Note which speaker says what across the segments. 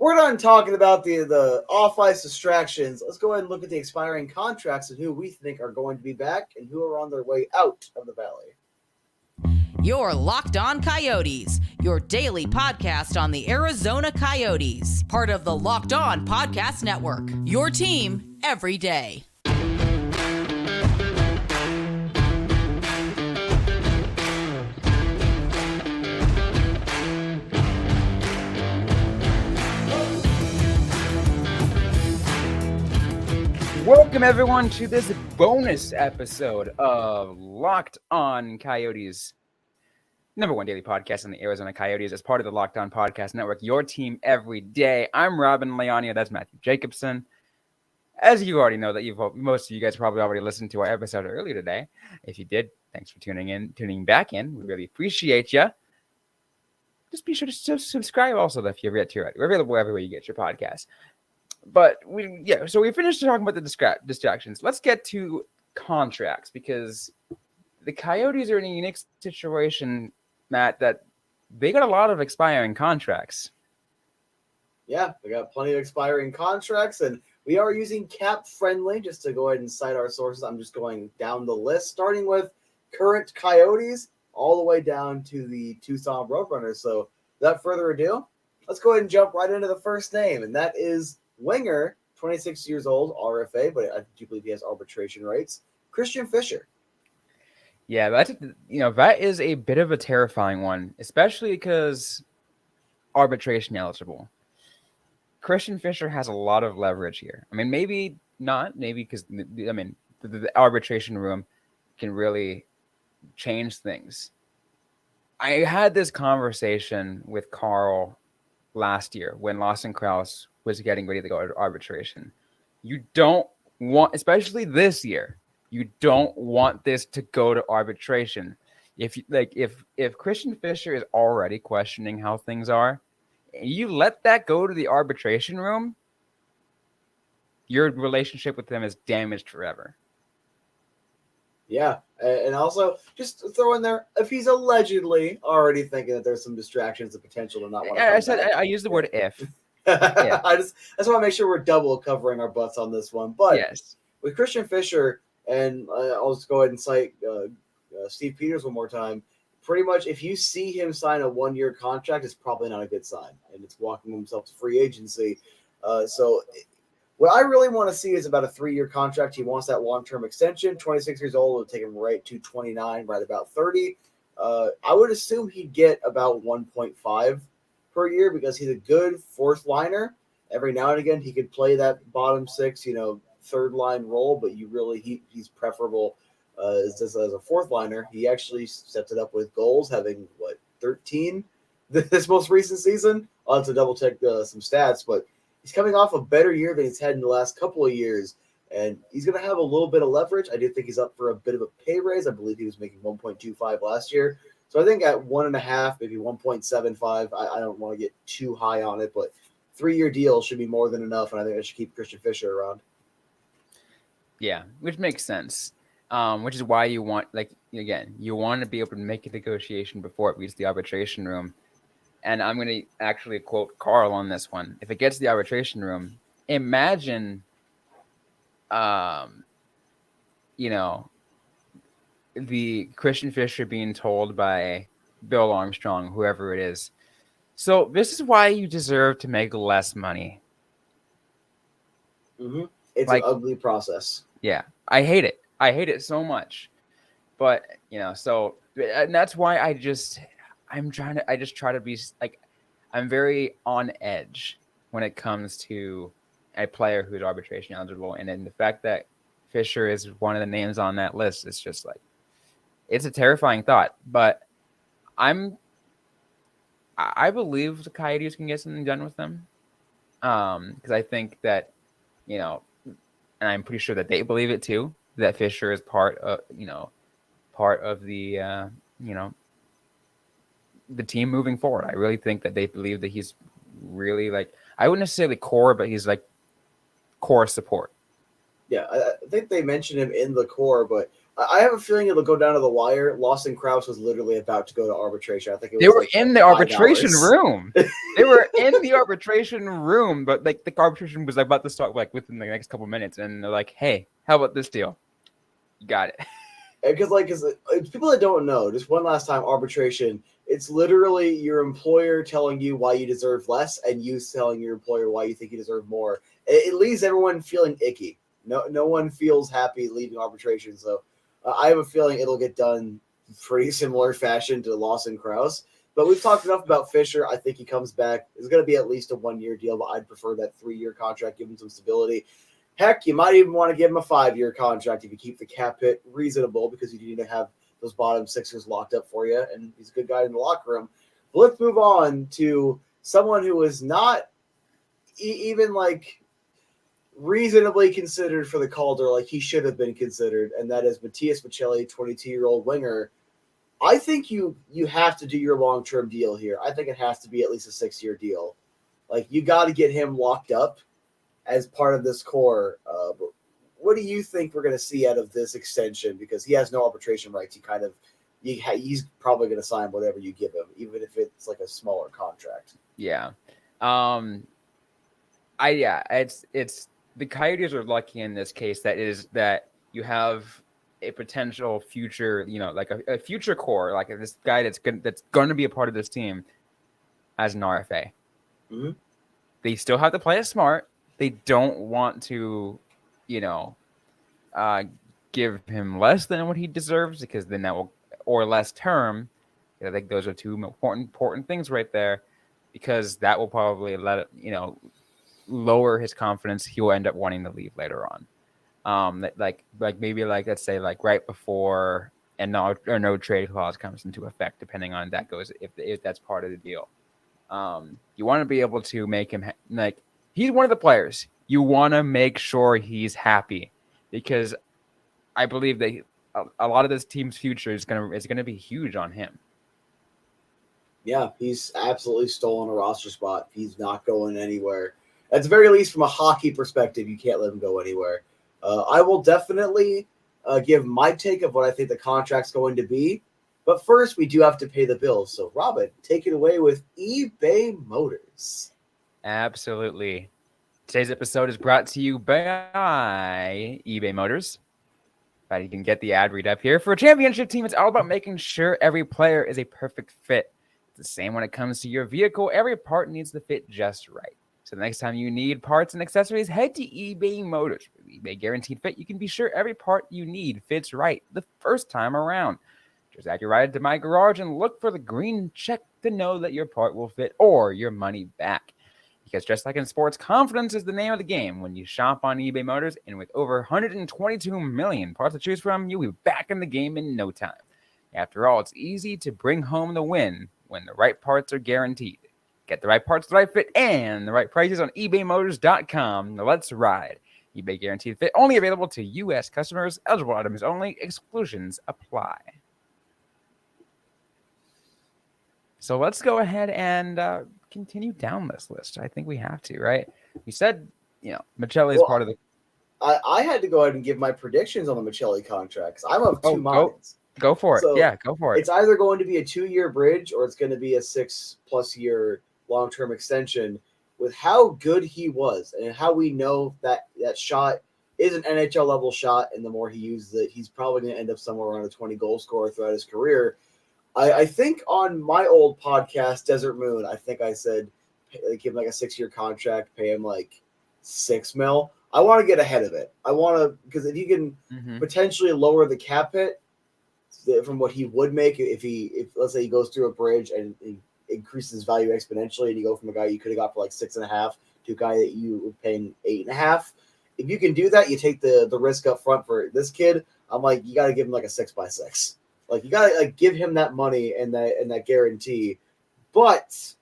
Speaker 1: we're done talking about the off-ice distractions. Let's go ahead and look at the expiring contracts and who we think are going to be back and who are on their way out of the Valley.
Speaker 2: You're Locked On Coyotes, your daily podcast on the Arizona Coyotes, part of the Locked On Podcast Network, your team every day.
Speaker 3: Welcome, everyone, to this bonus episode of Locked On Coyotes, number one daily podcast on the Arizona Coyotes as part of the Locked On Podcast Network, your team every day. I'm Robyn Leonia. That's Matthew Jacobson. As you already know, that most of you guys probably already listened to our episode earlier today. If you did, thanks for tuning back in. We really appreciate you. Just be sure to subscribe also if you've yet to. We're available everywhere you get your podcast. But so we finished talking about the distractions. Let's get to contracts, because the Coyotes are in a unique situation, Matt, that they got a lot of expiring contracts.
Speaker 1: Yeah, we got plenty of expiring contracts, and we are using cap friendly just to go ahead and cite our sources. I'm just going down the list, starting with current Coyotes all the way down to the Tucson Roadrunners. So without further ado, let's go ahead and jump right into the first name, and that is winger, 26 years old, RFA, but I do believe he has arbitration rights, Christian Fischer.
Speaker 3: Yeah, that is a bit of a terrifying one, especially because arbitration eligible. Christian Fischer has a lot of leverage here. I mean, maybe not, because the arbitration room can really change things. I had this conversation with Carl last year when Lawson Krause was getting ready to go to arbitration. You don't want, especially this year, you don't want this to go to arbitration. If Christian Fischer is already questioning how things are, you let that go to the arbitration room, your relationship with them is damaged forever.
Speaker 1: Yeah, and also just throw in there, if he's allegedly already thinking that there's some distractions, the potential to not want to
Speaker 3: I used the word if.
Speaker 1: Yeah. I just want to make sure we're double covering our butts on this one. But
Speaker 3: yes,
Speaker 1: with Christian Fischer, and I'll just go ahead and cite Steve Peters one more time. Pretty much, if you see him sign a 1-year contract, it's probably not a good sign, and it's walking himself to free agency. What I really want to see is about a 3-year contract. He wants that long-term extension. 26 years old, it would take him right to 29, right about 30. I would assume he'd get about 1.5 per year because he's a good fourth liner. Every now and again, he could play that bottom six, third line role, but he's preferable as a fourth liner. He actually sets it up with goals, having 13 this most recent season. I'll have to double check some stats, but he's coming off a better year than he's had in the last couple of years, and he's going to have a little bit of leverage. I do think he's up for a bit of a pay raise. I believe he was making 1.25 last year. So I think at 1.5, maybe 1.75, I don't want to get too high on it, but 3-year deal should be more than enough, and I think I should keep Christian Fischer around.
Speaker 3: Yeah, which makes sense. Which is why you want, you want to be able to make a negotiation before it reaches the arbitration room. And I'm going to actually quote Carl on this one. If it gets to the arbitration room, imagine, the Christian Fischer being told by Bill Armstrong, whoever it is, so this is why you deserve to make less money.
Speaker 1: Mm-hmm. It's an ugly process.
Speaker 3: Yeah, I hate it. I hate it so much. But, and that's why I just try to be I'm very on edge when it comes to a player who's arbitration eligible. And then the fact that Fischer is one of the names on that list, it's just it's a terrifying thought. But I believe the Coyotes can get something done with them. Because I think that, and I'm pretty sure that they believe it too, that Fischer is part of the, the team moving forward. I really think that they believe that he's really I wouldn't necessarily core, but he's core support.
Speaker 1: Yeah, I think they mentioned him in the core, but I have a feeling it'll go down to the wire. Lawson Krause was literally about to go to arbitration. I think it was
Speaker 3: They were in the
Speaker 1: 5
Speaker 3: arbitration
Speaker 1: hours.
Speaker 3: room. They were in the arbitration room, but like the arbitration was about to start like within the next couple minutes, and they're like, "Hey, how about this deal? You got it."
Speaker 1: Because people that don't know, just one last time, arbitration. It's literally your employer telling you why you deserve less, and you telling your employer why you think you deserve more. It leaves everyone feeling icky. No one feels happy leaving arbitration. So I have a feeling it'll get done pretty similar fashion to Lawson Krause. But we've talked enough about Fisher. I think he comes back. It's going to be at least a 1-year deal, but I'd prefer that 3-year contract, give him some stability. Heck, you might even want to give him a 5-year contract if you keep the cap hit reasonable, because you need to have those bottom sixers locked up for you, and he's a good guy in the locker room. But let's move on to someone who is not even like reasonably considered for the Calder like he should have been considered, and that is Matias Maccelli, 22-year-old winger. I think you have to do your long-term deal here. I think it has to be at least a 6-year deal. Like, you got to get him locked up as part of this core. What do you think we're going to see out of this extension? Because he has no arbitration rights. He's probably going to sign whatever you give him, even if it's like a smaller contract.
Speaker 3: Yeah. It's the Coyotes are lucky in this case that you have a potential future, like a future core, like this guy that's going to be a part of this team as an RFA.
Speaker 1: Mm-hmm.
Speaker 3: They still have to play it smart. They don't want to, give him less than what he deserves, because then that will, or less term. I think those are two important things right there, because that will probably lower his confidence. He will end up wanting to leave later on. Maybe let's say right before no trade clause comes into effect, depending on that goes, if that's part of the deal. You want to be able to make him he's one of the players. You want to make sure he's happy, because I believe that a lot of this team's future is gonna be huge on him.
Speaker 1: Yeah, he's absolutely stolen a roster spot. He's not going anywhere. At the very least, from a hockey perspective, you can't let him go anywhere. I will definitely give my take of what I think the contract's going to be. But first, we do have to pay the bills. So, Robyn, take it away with eBay Motors.
Speaker 3: Absolutely. Today's episode is brought to you by eBay Motors. But you can get the ad read up here. For a championship team, it's all about making sure every player is a perfect fit. It's the same when it comes to your vehicle. Every part needs to fit just right. So the next time you need parts and accessories, head to eBay Motors. With eBay Guaranteed Fit, you can be sure every part you need fits right the first time around. Just add your ride to my garage and look for the green check to know that your part will fit or your money back. Because just like in sports, confidence is the name of the game. When you shop on eBay Motors, and with over 122 million parts to choose from, you'll be back in the game in no time. After all, it's easy to bring home the win when the right parts are guaranteed. Get the right parts, the right fit, and the right prices on ebaymotors.com. Now let's ride. eBay Guaranteed Fit, only available to U.S. customers. Eligible items only. Exclusions apply. So let's go ahead and continue down this list. I think we have to, right? We said, Maccelli is part of the.
Speaker 1: I had to go ahead and give my predictions on the Maccelli contracts. I'm of two minds.
Speaker 3: Go for it.
Speaker 1: So
Speaker 3: yeah, go for it.
Speaker 1: It's either going to be a 2-year bridge or it's going to be a 6+ year long-term extension. With how good he was and how we know that shot is an NHL level shot, and the more he uses it, he's probably going to end up somewhere around a 20 goal scorer throughout his career. I think on my old podcast, Desert Moon, I think I said give him like a 6-year contract, pay him like $6 million. I want to get ahead of it. I want to, because if you can potentially lower the cap hit from what he would make if let's say he goes through a bridge and he increases his value exponentially, and you go from a guy you could have got for like 6.5 to a guy that you were paying 8.5. If you can do that, you take the risk up front for this kid. I'm like, you got to give him like a 6x6. Like, you gotta give him that money and that guarantee. But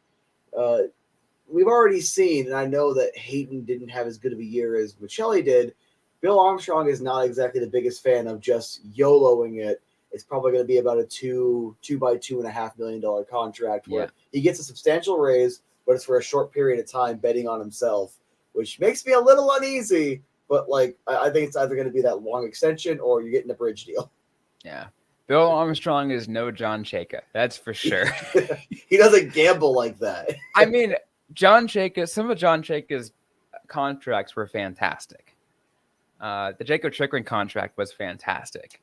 Speaker 1: we've already seen, and I know that Hayton didn't have as good of a year as Maccelli did. Bill Armstrong is not exactly the biggest fan of just YOLOing it. It's probably going to be about a $2 by $2.5 million contract where he gets a substantial raise, but it's for a short period of time, betting on himself, which makes me a little uneasy. But I think it's either going to be that long extension or you're getting a bridge deal.
Speaker 3: Yeah. Bill Armstrong is no John Chayka. That's for sure.
Speaker 1: He doesn't gamble like that.
Speaker 3: I mean, John Chayka, some of John Chayka's contracts were fantastic. The Jacob Chikrin contract was fantastic,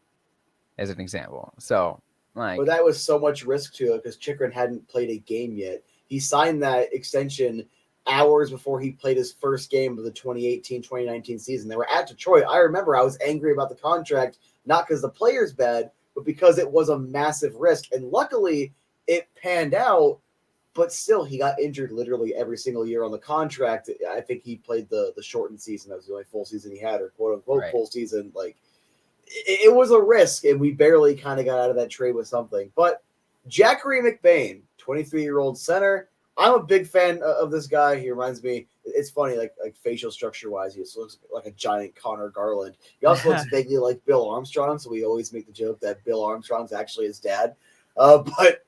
Speaker 3: as an example. So, like,
Speaker 1: but that was so much risk to it because Chikrin hadn't played a game yet. He signed that extension hours before he played his first game of the 2018-2019 season. They were at Detroit. I remember I was angry about the contract, not because the player's bad, but because it was a massive risk. And luckily, it panned out. But still, he got injured literally every single year on the contract. I think he played the shortened season. That was the only full season he had, or quote unquote full season. Like, it was a risk, and we barely kind of got out of that trade with something. But Jackery McBain, 23-year-old center. I'm a big fan of this guy. He reminds me. It's funny, like facial structure wise, he just looks like a giant Connor Garland. He also looks vaguely like Bill Armstrong, so we always make the joke that Bill Armstrong's actually his dad. But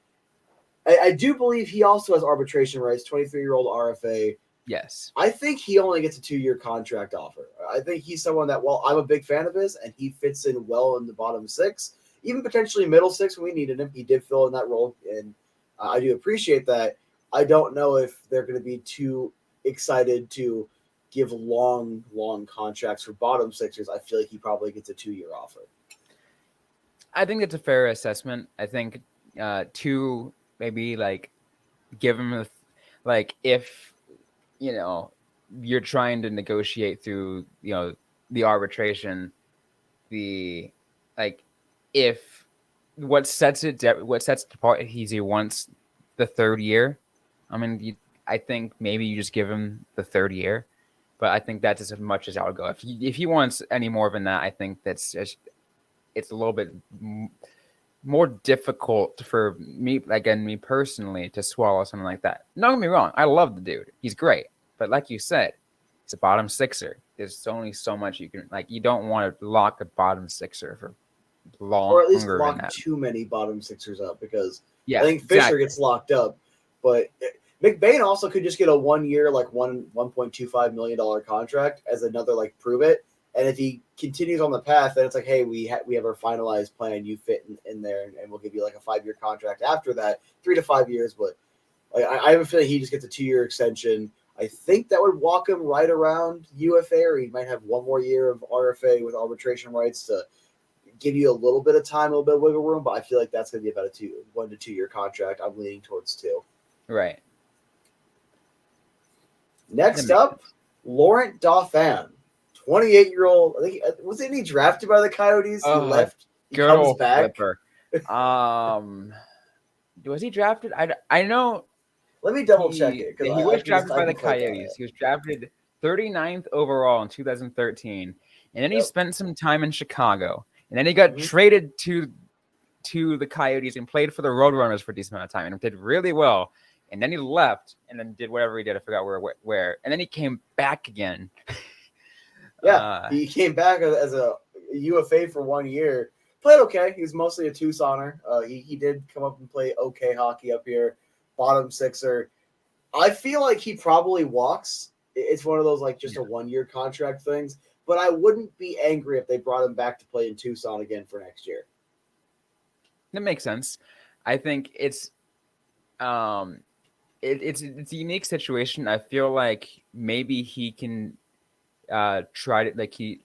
Speaker 1: I do believe he also has arbitration rights, 23-year-old RFA.
Speaker 3: yes.
Speaker 1: I think he only gets a 2-year contract offer. I think he's someone that, well, I'm a big fan of his, and he fits in well in the bottom six, even potentially middle six when we needed him. He did fill in that role, and I do appreciate that. I don't know if they're going to be too excited to give long contracts for bottom sixers. I feel like he probably gets a 2-year offer.
Speaker 3: I think it's a fair assessment. I think to maybe like give him like if you're trying to negotiate through the arbitration, the like if what sets it apart he wants the third year. I mean, I think maybe you just give him the third year, but I think that's as much as I would go. If he wants any more than that, I think that's just it's a little bit more difficult for me, again, me personally, to swallow something like that. Don't get me wrong, I love the dude. He's great. But like you said, it's a bottom sixer. There's only so much you can, like, you don't want to lock a bottom sixer for long.
Speaker 1: Or at least lock too many bottom sixers up, because I think Fisher
Speaker 3: exactly
Speaker 1: gets locked up. But McBain also could just get a 1 year, like $1.25 million contract as another, like, prove it. And if he continues on the path, then it's like, hey, we have our finalized plan. You fit in there, and we'll give you like a 5-year contract after that, 3 to 5 years. But like, I have a feeling he just gets a 2-year extension. I think that would walk him right around UFA, or he might have 1 more year of RFA with arbitration rights to give you a little bit of time, a little bit of wiggle room. But I feel like that's going to be about a 1 to 2 year contract. I'm leaning towards 2.
Speaker 3: Right.
Speaker 1: Next up, Laurent Dauphin. 28-year-old. I think wasn't he drafted by the Coyotes? He left. He comes back.
Speaker 3: Was he drafted? I know.
Speaker 1: Let me double check it.
Speaker 3: He was drafted by the Coyotes. He was drafted 39th overall in 2013, and then he spent some time in Chicago, and then he got traded to the Coyotes and played for the Roadrunners for a decent amount of time and did really well. And then he left and then did whatever he did. I forgot where. And then he came back again.
Speaker 1: Yeah, he came back as a UFA for 1 year. Played okay. He was mostly a Tucsoner. He did come up and play okay hockey up here. Bottom sixer. I feel like he probably walks. It's one of those like just a 1 year contract things. But I wouldn't be angry if they brought him back to play in Tucson again for next year.
Speaker 3: That makes sense. I think it's it's a unique situation. I feel like maybe he can try to like he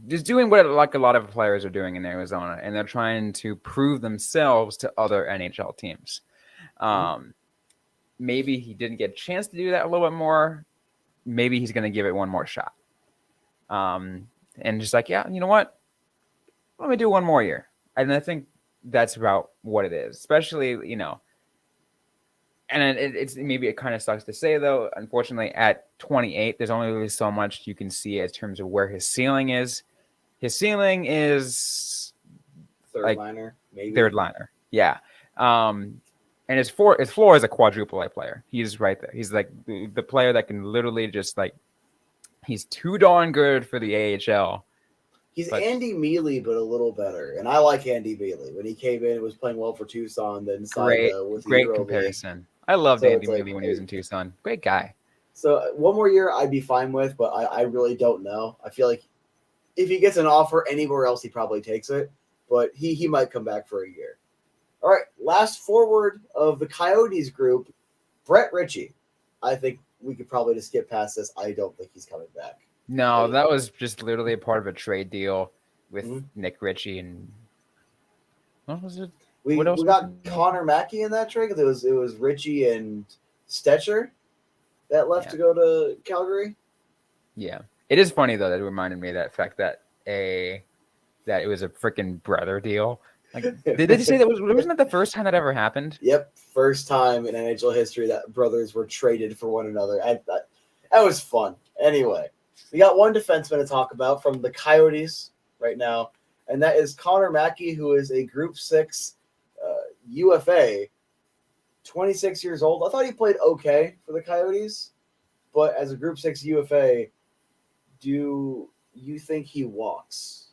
Speaker 3: just doing what like a lot of players are doing in Arizona, and they're trying to prove themselves to other NHL teams. Maybe he didn't get a chance to do that a little bit more. Maybe he's going to give it one more shot. And just like, yeah, you know what? Let me do 1 more year. And I think that's about what it is, especially, and it's maybe it kind of sucks to say, though. Unfortunately, at 28, there's only really so much you can see in terms of where his ceiling is. His ceiling is
Speaker 1: third liner, maybe
Speaker 3: third liner. Yeah. And his floor is a quadruple A player. He's right there. He's like the player that can literally just like, he's too darn good for the AHL.
Speaker 1: He's Andy Mealy, but a little better. And I like Andy Mealy. When he came in, was playing well for Tucson. Then signed with the
Speaker 3: great comparison. I loved Andy Mealy when he was in Tucson. Great guy.
Speaker 1: So 1 more year I'd be fine with, but I really don't know. I feel like if he gets an offer anywhere else, he probably takes it. But he might come back for a year. All right, last forward of the Coyotes group, Brett Ritchie. I think we could probably just skip past this. I don't think he's coming back.
Speaker 3: No, that was just literally a part of a trade deal with Nick Ritchie and what was it?
Speaker 1: We got Connor Mackey in that trade. It was Ritchie and Stetcher that left to go to Calgary.
Speaker 3: Yeah, it is funny though that it reminded me of that fact that it was a freaking brother deal. Like, did they say wasn't that the first time that ever happened?
Speaker 1: Yep, first time in NHL history that brothers were traded for one another. That was fun. Anyway, we got one defenseman to talk about from the Coyotes right now, and that is Connor Mackey, who is a Group 6 UFA, 26 years old. I thought he played okay for the Coyotes, but as a Group 6 UFA, do you think he walks?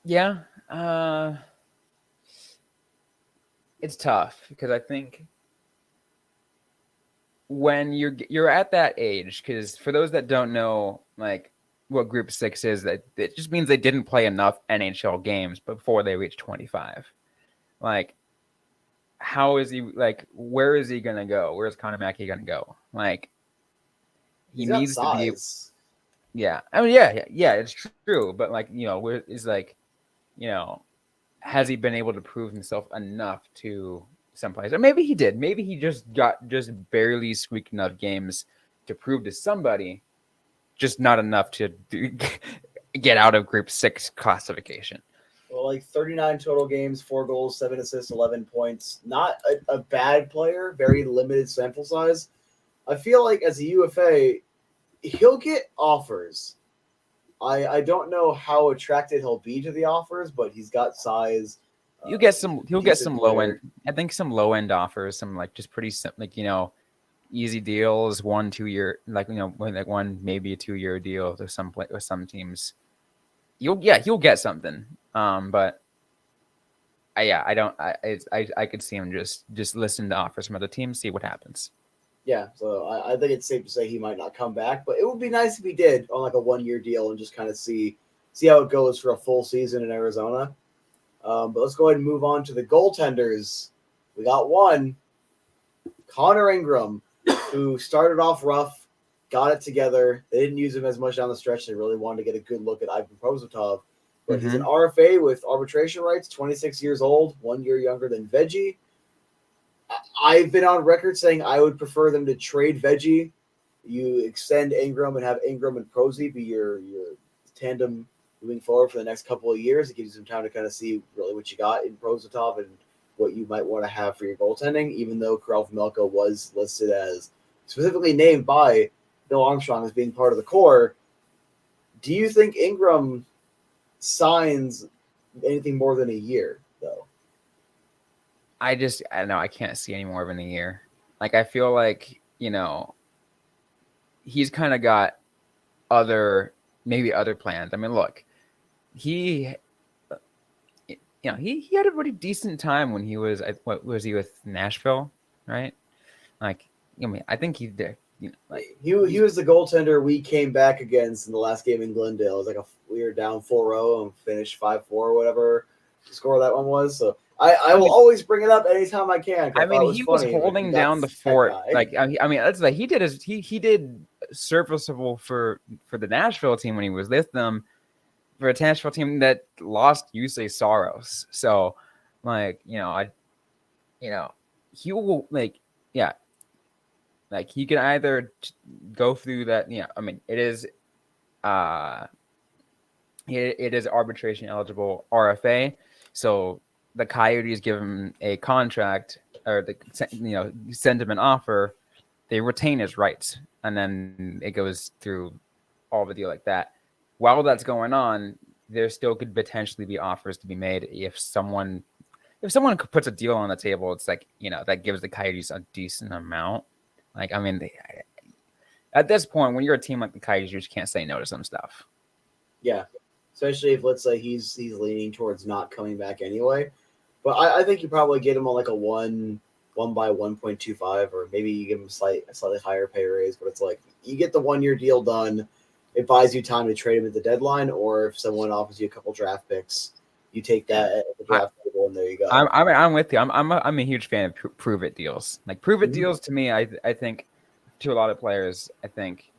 Speaker 3: Yeah, it's tough because I think when you're at that age, because for those that don't know, like what Group 6 is, that it just means they didn't play enough NHL games before they reached 25. Like, how is he? Like, where is he gonna go? Where's Connor Mackey gonna go? Like, he needs to be. Yeah, I mean, yeah, it's true, but like, where is like. Has he been able to prove himself enough to someplace? Or maybe he did. Maybe he just barely squeaked enough games to prove to somebody, just not enough to get out of Group 6 classification.
Speaker 1: Well, like 39 total games, 4 goals, 7 assists, 11 points. Not a bad player, very limited sample size. I feel like as a UFA, he'll get offers. I don't know how attracted he'll be to the offers, but he's got size.
Speaker 3: He'll get some low end. I think some low end offers, some like just pretty like easy deals, 1-2 year, like like one maybe a 2-year deal with some teams. He'll get something. But I could see him just listen to offers from other teams, see what happens.
Speaker 1: Yeah, so I think it's safe to say he might not come back, but it would be nice if he did on like a 1-year deal and just kind of see how it goes for a full season in Arizona. But let's go ahead and move on to the goaltenders. We got one, Connor Ingram, who started off rough, got it together. They didn't use him as much down the stretch. They really wanted to get a good look at Ivan Prosvetov. But he's an RFA with arbitration rights, 26 years old, 1 year younger than Veggie. I've been on record saying I would prefer them to trade Veggie. You extend Ingram and have Ingram and Prosy be your tandem moving forward for the next couple of years. It gives you some time to kind of see really what you got in Prosvetov and what you might want to have for your goaltending, even though Karel Vejmelka was listed as specifically named by Bill Armstrong as being part of the core. Do you think Ingram signs anything more than a year, though?
Speaker 3: I don't know. I can't see any more of in a year. Like, I feel like, he's kind of got other plans. I mean, look, he had a pretty decent time when he was, what was he with Nashville, right? Like, I think he did.
Speaker 1: He was the goaltender we came back against in the last game in Glendale. It was like we were down 4-0 and finished 5-4 or whatever the score of that one was. So I will always bring it up anytime I can.
Speaker 3: I mean, he was holding down the fort. Like, I mean, that's like he did serviceable for the Nashville team when he was with them, for a Nashville team that lost Yusei Saros. So, like, he will like he can either go through that. Yeah, I mean, it is arbitration eligible RFA. So the Coyotes give him a contract, or send him an offer. They retain his rights, and then it goes through all the deal like that. While that's going on, there still could potentially be offers to be made if someone puts a deal on the table. It's like, that gives the Coyotes a decent amount. Like, I mean, at this point, when you're a team like the Coyotes, you just can't say no to some stuff.
Speaker 1: Yeah, especially if, let's say, he's leaning towards not coming back anyway. But I think you probably get him on like a 1 by 1.25, or maybe you give him a slightly higher pay raise. But it's like you get the 1 year deal done. it buys you time to trade him at the deadline, or if someone offers you a couple draft picks, you take that at the draft table, and there you go.
Speaker 3: I'm with you. I'm a huge fan of prove it deals. Like prove it deals to me, I think to a lot of players, I think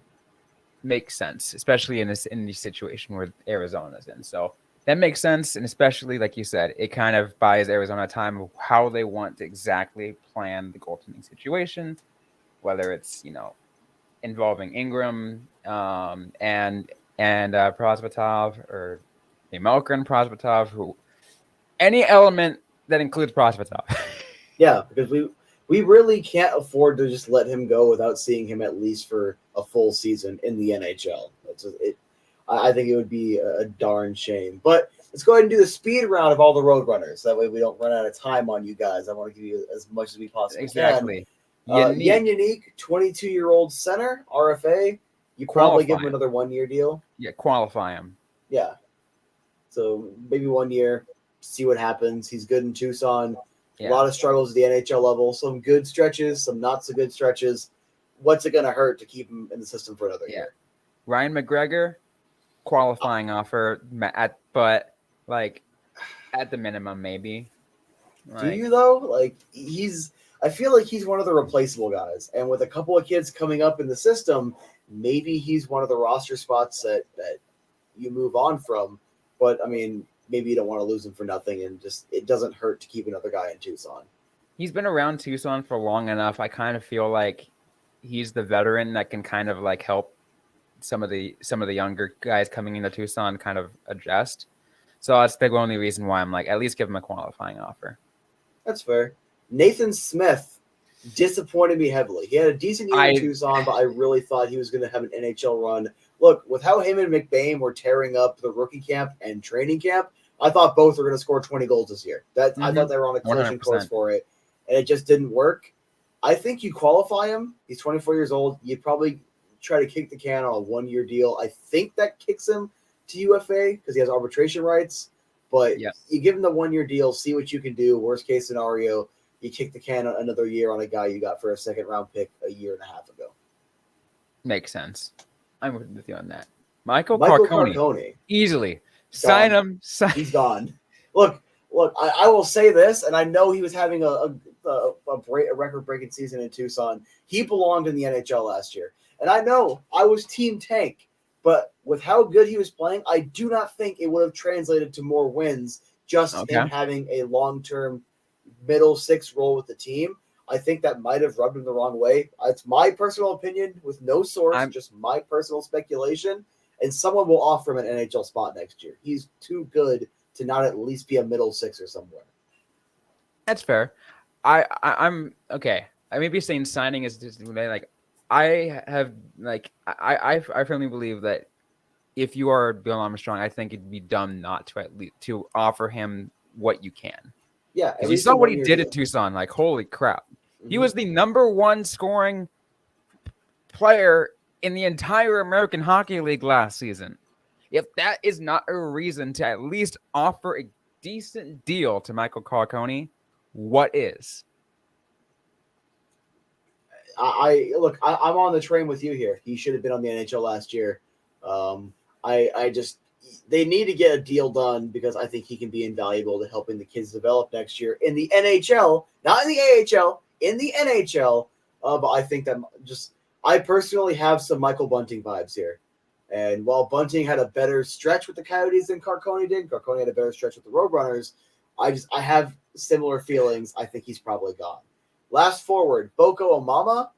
Speaker 3: makes sense, especially in this situation where Arizona's in. So that makes sense, and especially like you said, it kind of buys Arizona time of how they want to exactly plan the goaltending situation, whether it's involving Ingram and Prosvetov or Malkin Prosvetov, who any element that includes Prosvetov.
Speaker 1: Yeah, because we really can't afford to just let him go without seeing him at least for a full season in the NHL. I think it would be a darn shame. But let's go ahead and do the speed round of all the road runners. That way we don't run out of time on you guys. I want to give you as much as we possibly can. Yannick, 22-year-old center, RFA. You probably give him another 1-year deal.
Speaker 3: Yeah, qualify him.
Speaker 1: Yeah. So maybe 1 year, see what happens. He's good in Tucson. Yeah. A lot of struggles at the NHL level. Some good stretches, some not so good stretches. What's it going to hurt to keep him in the system for another year?
Speaker 3: Ryan McGregor, qualifying offer, but at the minimum, maybe.
Speaker 1: Do you though? I feel like he's one of the replaceable guys, and with a couple of kids coming up in the system, maybe he's one of the roster spots that you move on from. But I mean, maybe you don't want to lose him for nothing, and just it doesn't hurt to keep another guy in Tucson.
Speaker 3: He's been around Tucson for long enough. I kind of feel like he's the veteran that can kind of help some of the younger guys coming into Tucson kind of adjust. So that's the only reason why I'm at least give him a qualifying offer.
Speaker 1: That's fair. Nathan Smith disappointed me heavily. He had a decent year in Tucson, but I really thought he was going to have an NHL run. Look, with how him and McBain were tearing up the rookie camp and training camp, I thought both were going to score 20 goals this year. I thought they were on a collision course for it, and it just didn't work. I think you qualify him. He's 24 years old. You probably try to kick the can on a 1-year deal. I think that kicks him to UFA because he has arbitration rights. But you give him the 1-year deal, see what you can do. Worst case scenario, you kick the can another year on a guy you got for a second-round pick a year and a half ago.
Speaker 3: Makes sense. I'm with you on that. Michael Carcone. Easily. Sign him.
Speaker 1: He's gone. Look, I will say this, and I know he was having a record-breaking season in Tucson. He belonged in the NHL last year. And I know I was Team Tank, but with how good he was playing, I do not think it would have translated to more wins just him having a long-term middle six role with the team. I think that might have rubbed him the wrong way. It's my personal opinion with no source, just my personal speculation. And someone will offer him an NHL spot next year. He's too good to not at least be a middle sixer somewhere.
Speaker 3: That's fair. I'm okay. I may be saying signing is just I firmly believe that if you are Bill Armstrong, I think it'd be dumb not to at least to offer him what you can.
Speaker 1: Yeah,
Speaker 3: you saw what he did at Tucson. Holy crap! Mm-hmm. He was the number one scoring player in the entire American Hockey League last season. If that is not a reason to at least offer a decent deal to Michael Carcone, what is?
Speaker 1: I'm on the train with you here. He should have been on the NHL last year. They need to get a deal done because I think he can be invaluable to helping the kids develop next year in the NHL, not in the AHL, in the NHL. But I think that I personally have some Michael Bunting vibes here. And while Bunting had a better stretch with the Coyotes than Carcone did, Carcone had a better stretch with the Roadrunners. I have similar feelings. I think he's probably gone. Last forward, Boko Omama.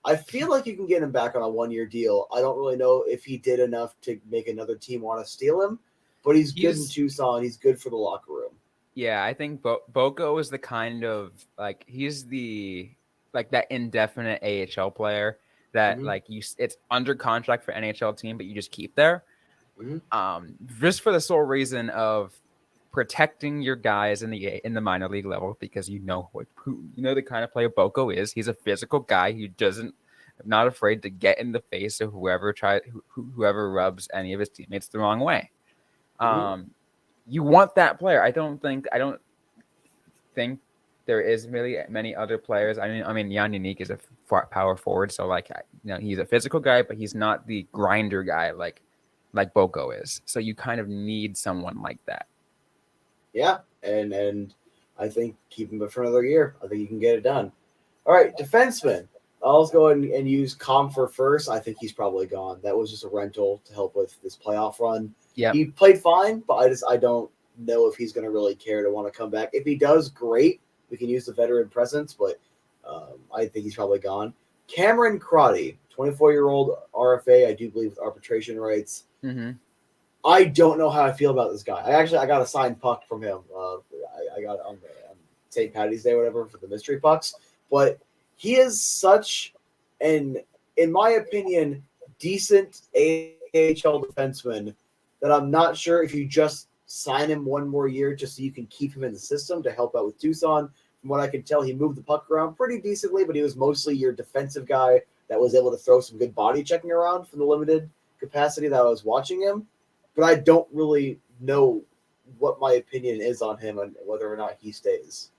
Speaker 1: I feel like you can get him back on a 1-year deal. I don't really know if he did enough to make another team want to steal him, but he's good in Tucson. He's good for the locker room.
Speaker 3: Yeah, I think Boko is the kind of he's the that indefinite AHL player that it's under contract for NHL team, but you just keep there. Just for the sole reason of protecting your guys in the minor league level, because you know the kind of player Boko is. He's a physical guy who not afraid to get in the face of whoever rubs any of his teammates the wrong way. You want that player. I don't think there is really many other players. I mean, Jan Unique is a power forward, so like, he's a physical guy, but he's not the grinder guy like Boko is. So you kind of need someone like that.
Speaker 1: Yeah, and I think keep him for another year. I think you can get it done. All right, defenseman. I'll go ahead and use Comfer first. I think he's probably gone. That was just a rental to help with this playoff run.
Speaker 3: Yeah,
Speaker 1: He played fine, but I don't know if he's going to really care to want to come back. If he does, great. We can use the veteran presence, but I think he's probably gone. Cameron Crotty, 24-year-old RFA, I do believe with arbitration rights.
Speaker 3: Mm-hmm.
Speaker 1: I don't know how I feel about this guy. I got a signed puck from him. I got it on St. Patty's Day, whatever, for the mystery pucks. But he is such an, in my opinion, decent AHL defenseman that I'm not sure if you just sign him one more year just so you can keep him in the system to help out with Tucson. From what I can tell, he moved the puck around pretty decently, but he was mostly your defensive guy that was able to throw some good body checking around from the limited capacity that I was watching him. But I don't really know what my opinion is on him and whether or not he stays.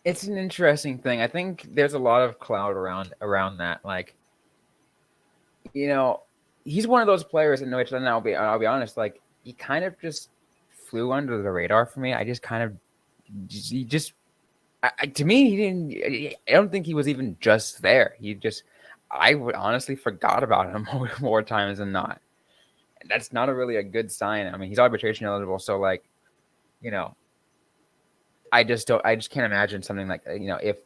Speaker 3: It's an interesting thing. I think there's a lot of cloud around that. Like, he's one of those players in which, and I'll be honest, like, he kind of just flew under the radar for me. I just kind of, to me, he didn't. I don't think he was even just there. I would honestly forgot about him more times than not. And that's not really a good sign. I mean, he's arbitration eligible, so like, I just can't imagine something like, if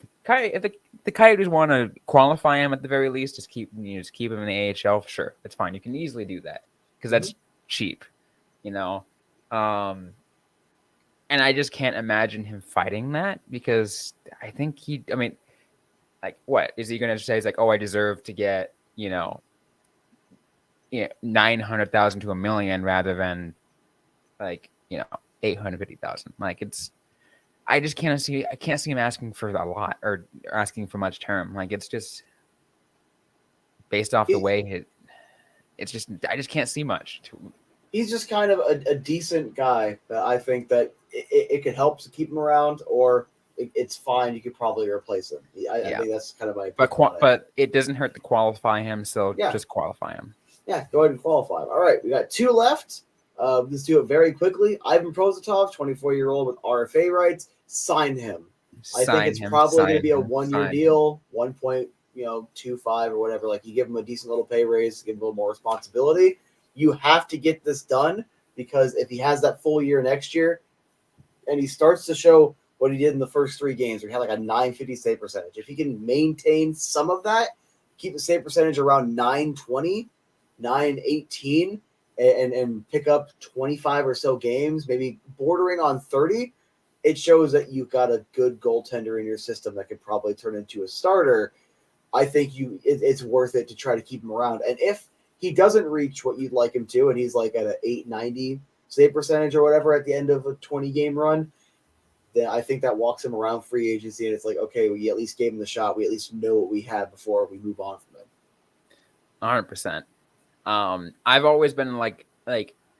Speaker 3: the Coyotes want to qualify him at the very least, just keep him in the AHL. Sure, that's fine. You can easily do that because that's cheap, and I just can't imagine him fighting that because I think like, what is he going to say? He's like, oh, I deserve to get, 900,000 to $1 million rather than like, 850,000. Like, I just can't see him asking for a lot or asking for much term. Like, it's just based off the way I just can't see much.
Speaker 1: He's just kind of a decent guy that I think that it could help to keep him around, or it's fine. You could probably replace him. I think that's kind of my opinion.
Speaker 3: But it doesn't hurt to qualify him, so just qualify him.
Speaker 1: Yeah, go ahead and qualify him. All right, we got two left. Let's do it very quickly. Ivan Prosvetov, 24-year-old with RFA rights. Sign him. I think it's probably going to be a one-year deal, 1.25 or whatever. Like, you give him a decent little pay raise, give him a little more responsibility. You have to get this done because if he has that full year next year and he starts to show what he did in the first 3 games, where he had like a 950 save percentage, if he can maintain some of that, keep the save percentage around 920, 918, and pick up 25 or so games, maybe bordering on 30, it shows that you've got a good goaltender in your system that could probably turn into a starter. I think it's worth it to try to keep him around. And if he doesn't reach what you'd like him to, and he's like at an 890 save percentage or whatever at the end of a 20-game run, then I think that walks him around free agency, and it's like, okay, we at least gave him the shot. We at least know what we had before we move on from him.
Speaker 3: 100%. I've always been like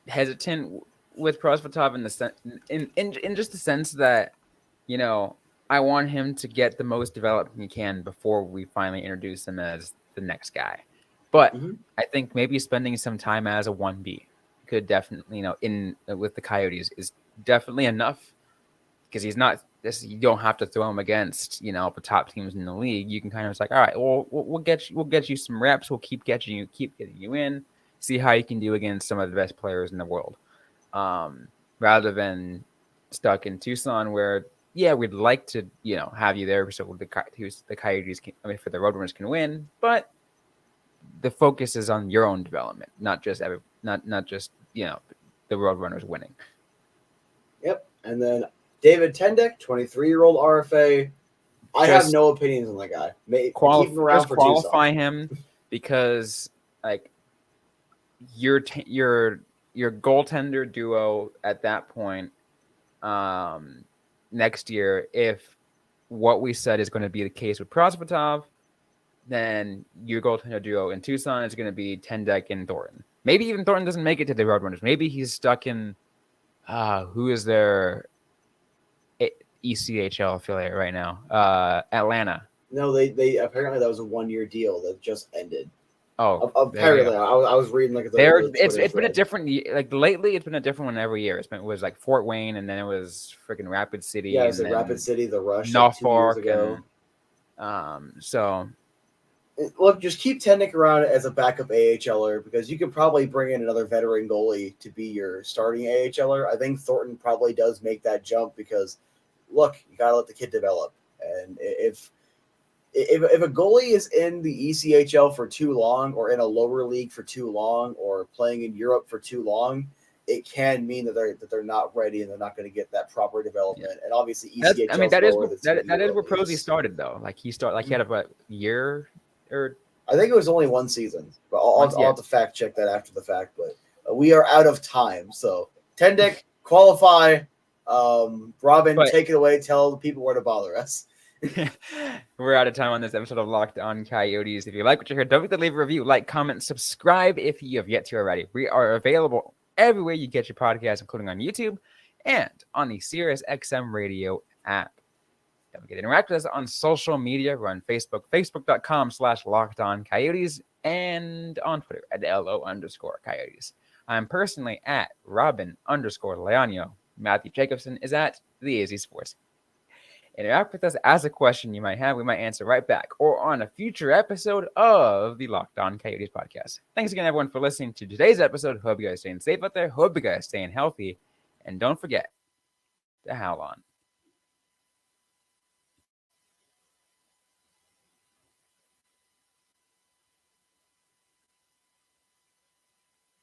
Speaker 3: hesitant with Prosvetov in just the sense that, I want him to get the most development he can before we finally introduce him as the next guy. But I think maybe spending some time as a 1B could definitely, with the Coyotes is definitely enough, because he's not this. You don't have to throw him against, the top teams in the league. You can kind of just like, all right, well, we'll get you some reps. We'll keep getting you in, see how you can do against some of the best players in the world, rather than stuck in Tucson where, we'd like to, have you there so the Coyotes for the Roadrunners can win, but the focus is on your own development, not just the Roadrunners winning.
Speaker 1: Yep. And then David Tendek, 23-year-old RFA. I have no opinions on that guy. Keep him around for
Speaker 3: qualify him because like your goaltender duo at that point next year, if what we said is going to be the case with Prosvetov, then your goaltender duo in Tucson is going to be Tendek and Thornton. Maybe even Thornton doesn't make it to the Roadrunners. Maybe he's stuck in who is there? ECHL affiliate right now? Atlanta.
Speaker 1: No, they apparently that was a 1-year deal that just ended.
Speaker 3: Oh,
Speaker 1: Apparently, I was reading like
Speaker 3: it's been a different, like lately it's been a different one every year. It was like Fort Wayne, and then it was freaking Rapid City.
Speaker 1: Yeah, it was
Speaker 3: and
Speaker 1: like
Speaker 3: then
Speaker 1: Rapid City, the Rush, like 2 years
Speaker 3: Norfolk,
Speaker 1: ago.
Speaker 3: So
Speaker 1: look, just keep Tendick around as a backup AHLer because you could probably bring in another veteran goalie to be your starting AHLer. I think Thornton probably does make that jump because, look, you gotta let the kid develop. And if a goalie is in the ECHL for too long, or in a lower league for too long, or playing in Europe for too long, it can mean that they're not ready and they're not going to get that proper development. Yeah. And obviously, ECHL
Speaker 3: that is where Prosy
Speaker 1: leagues.
Speaker 3: started though. Like he he had a year or.
Speaker 1: I think it was only 1 season, but I'll have to fact check that after the fact. But we are out of time, so Tendick, qualify. Robyn, take it away. Tell the people where to bother us.
Speaker 3: We're out of time on this episode of Locked On Coyotes. If you like what you heard, don't forget to leave a review, like, comment, subscribe if you have yet to already. We are available everywhere you get your podcast, including on YouTube and on the Sirius XM Radio app. Don't forget to interact with us on social media. We're on Facebook, facebook.com/LockedOnCoyotes, and on Twitter at LO_Coyotes. I'm personally at Robyn_Leano. Matthew Jacobson is at the AZ Sports. Interact with us, ask a question you might have. We might answer right back or on a future episode of the Locked On Coyotes podcast. Thanks again, everyone, for listening to today's episode. Hope you guys are staying safe out there. Hope you guys are staying healthy. And don't forget to howl on.